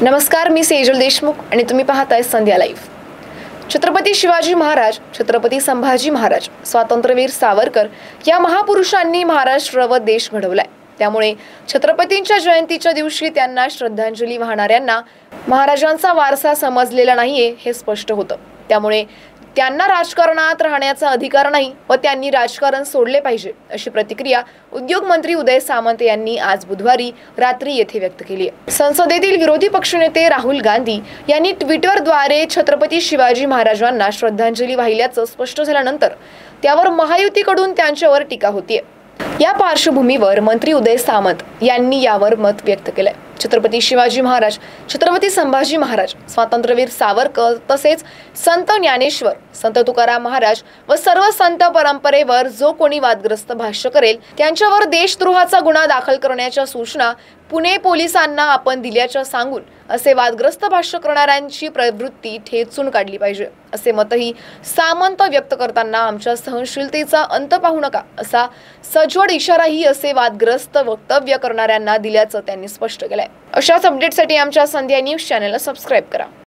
नमस्कार, मी सेजल देशमुख आणि तुम्ही पाहताय संध्या लाईव्ह। छत्रपती शिवाजी महाराज, छत्रपती संभाजी महाराज, स्वातंत्र्यवीर सावरकर या महापुरुषांनी महाराष्ट्र व देश घडवलाय। त्यामुळे छत्रपतींच्या जयंतीच्या दिवशी त्यांना श्रद्धांजली वाहणाऱ्यांना महाराजांचा वारसा समजलेला नाहीये हे स्पष्ट होतं। त्यामुळे त्यांना राजकारणात राहण्याचा अधिकार नाही व त्यांनी राजकारण सोडले पाहिजे अशी प्रतिक्रिया उद्योग मंत्री उदय सामंत यांनी आज बुधवारी रात्री येथे व्यक्त केली आहे। संसदेतील विरोधी पक्षनेते राहुल गांधी यांनी ट्विटरद्वारे छत्रपती शिवाजी महाराजांना श्रद्धांजली वाहिल्याचं स्पष्ट झाल्यानंतर त्यावर महायुतीकडून त्यांच्यावर टीका होतीये। या पार्श्वभूमीवर मंत्री उदय सामंत यांनी यावर मत व्यक्त केलंय। छत्रपती शिवाजी महाराज, छत्रपती संभाजी महाराज, स्वातंत्र्यवीर सावरकर तसेच संत ज्ञानेश्वर, संत तुकाराम महाराज व सर्व संत परंपरेवर जो कोणी वादग्रस्त भाष्य करेल त्यांच्यावर देशद्रोहाचा गुन्हा दाखल करण्याच्या सूचना पुणे पोलिसांना आपण दिल्याचं सांगून असे वादग्रस्त भाष्य करणाऱ्यांची प्रवृत्ती ठेचून काढली पाहिजे असे मतही सामंत व्यक्त करताना आमच्या सहनशीलतेचा अंत पाहू नका असा सजोड इशाराही असे वादग्रस्त वक्तव्य करणाऱ्यांना दिल्याचं त्यांनी स्पष्ट केलंय। अशाच अपडेटसाठी आमच्या संध्या न्यूज चॅनलला सबस्क्राइब करा।